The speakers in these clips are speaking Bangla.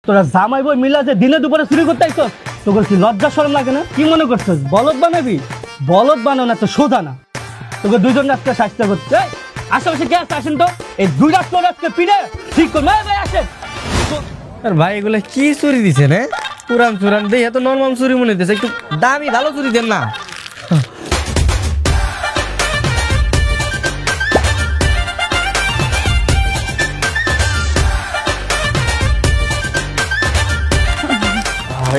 তোরা জামাই বই মিলা যে দিনে দুপুরে চুরি করতে আইছ, তোর কি লজ্জা শরম লাগে না? কি মনে করছিস বলদ বানাবি? বলদ বানাও না তো সোজা না। তোকে দুজন আজকে স্বাস্থ্য করতে আশেপাশে কে আছে আসেন তো, এই দুই রাত তোর আজকে পিড়ে ঠিক কর। ভাই আসেন। আর ভাই এগুলো কি চুরি দিছে না? পুরান চুরান দেই এত নরমাল চুরি মনে হইতেছে, একটু দামি ভালো চুরি দেন না।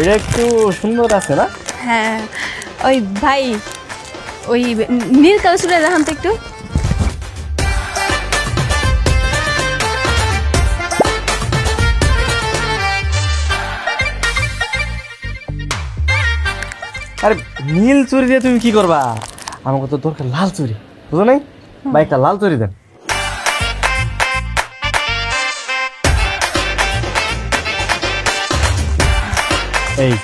এটা একটু সুন্দর আছে না? হ্যাঁ ওই ভাই ওই নীল কালার চুড়ি দেখান তো একটু। আরে নীল চুরি দিয়ে তুমি কি করবা? আমাকে তো দরকার লাল চুরি, বুঝো নাই? ভাই একটা লাল চুরি দেন। এই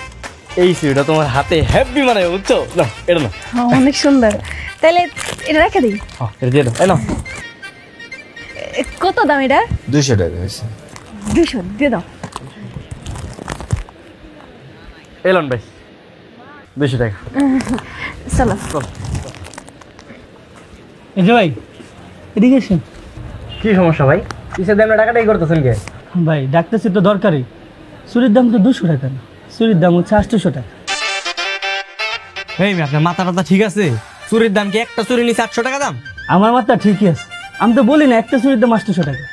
এই চুরিটা তোমার হাতে হেভি মানে, বুঝছো না? এটা না অনেক সুন্দর, তাহলে এটা রেখে দিই। এটা দিয়ে দাও। এই নাও। কত দাম এটা? 200 টাকা হয়েছে। 200 দিয়ে দাও। এলন ভাই 200 টাকা। চলো এই যে ভাই এদিকে এসেন। কি সমস্যা ভাই? কিসের দাম টাকাটাই করতেছেন কে? ভাই ডাকতেছি তো দরকারি। চুরির দাম তো 200 টাকা না, চুরির দাম হচ্ছে 800 টাকা। এই আপনার মাথা টাথা ঠিক আছে? চুরির দাম কি একটা চুরি নিচে 800 টাকা দাম? আমার মাথা ঠিকই আছে, আমি তো বলি না একটা চুরির দাম 800 টাকা।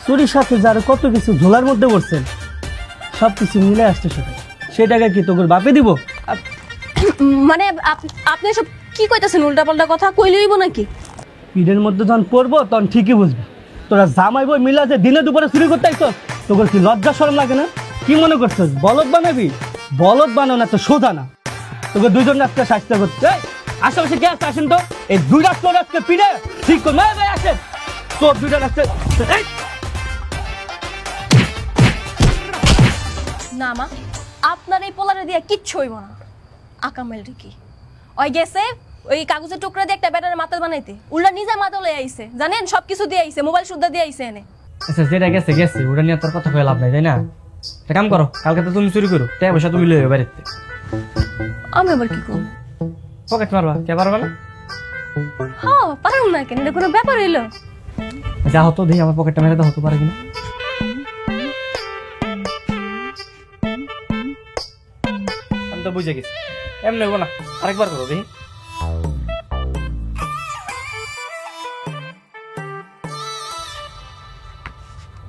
চুরির সাথে যারা কত কিছু ঝোলার মধ্যে পড়ছেন সব কিছু মিলে 800 টাকা। সেই টাকা কি তোর বাপে দিব? মানে আপনি সব কি কইতাছেন? উল্টা পাল্টা কথা কইলে হইব নাকি? পিঠের মধ্যে যখন পড়বো তখন ঠিকই বুঝবি। তোরা জামাই বই মিলা যে দিনে দুপুরে চুরি করতে আইছ, তোর কি লজ্জা শরম লাগে না? কি মনে করছিস বলদ বানাবি? বলদ বানাও না তো সোজা না। তোকে দুজন আজকে স্বাস্থ্য করতে আশেপাশে কে আছে আসেন তো, এই দুই রাত তোর আজকে পিড়ে ঠিক কর। ভাই আসেন, তোর দুইটা আজকে। না মা, আপনার এই পোলারে দিয়ে কিচ্ছু হইব না। আকামেল কি ওই গেছে ওই কাগজের টুকরা দিয়ে একটা ব্যাটারে মাতাল বানাইতে, উল্টা নিজে মাতাল লয়ে আইছে, জানেন? সবকিছু দিয়ে আইছে, মোবাইল সুদ্ধা দিয়ে আইছে এনে। আচ্ছা যেটা গেছে গেছে, ওটা নিয়ে তোর কথা কয়ে লাভ নাই, তাই না? একটা কাম করো, কালকে তো তুমি চুরি করো, টাকা পয়সা তুমি লইও বাড়িতে। আমি আবার কি করব? পকেট মারবা, কে পারবা না? হ্যাঁ পারুম না কেন, এটা কোনো ব্যাপার হইলো? যা হতো দেখি আমার পকেটটা মেরে দাও, হতে পারে কিনা। আমি তো বুঝে গেছি, এমনি হবো না, আরেকবার করো দেখি।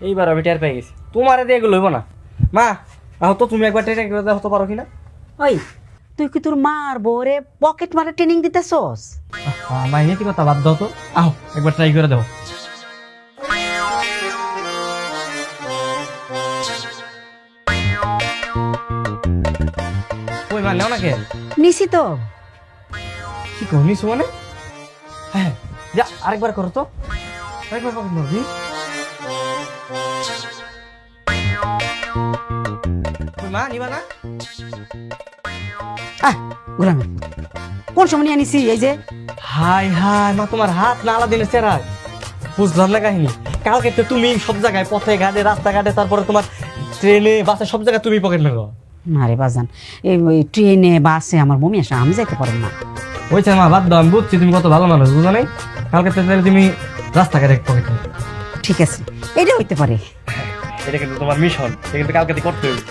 এইবার আমি টের পেয়ে গেছি, তোমার দিয়ে এগুলো হইব না। মা তো তুমি একবার টের করে দাও, হতে পারো কিনা। ওই তুই কি তোর মার বউরে পকেট মারে ট্রেনিং দিতেছস? আমার নীতি কথা বাদ দাও তো, আহ একবার ট্রাই করে দাও। ওই মা নেও না কে? নিছি তো। কি কো নিছো মানে? হ্যাঁ যা আরেকবার করো তো, আরেকবার পকেট মারবি। মা নিবা না? গোলামি কোন সময় নিয়ে আনিছি? এই যে হাই হাই মা, তোমার হাত না আলাদিনের চেহারা বুঝলাম না কাহিনী। কালকে তো তুমি সব জায়গায় পথে ঘাটে রাস্তাঘাটে, তারপরে তোমার ট্রেনে বাসে সব জায়গায় তুমি পকেট মারো। না রে বাজান, এই ট্রেনে বাসে আমার মমি আসে, আমি যাইতে পারব না। ওইছে মা বাদ দাও, আমি বুঝছি তুমি কত ভালো মানুষ, বুঝো নাই? কালকে তো তুমি রাস্তাঘাটে পকেট মারো। ঠিক আছে, এটা হইতে পারে। এটা কিন্তু তোমার মিশন, এটা কিন্তু কালকে করতে হবে।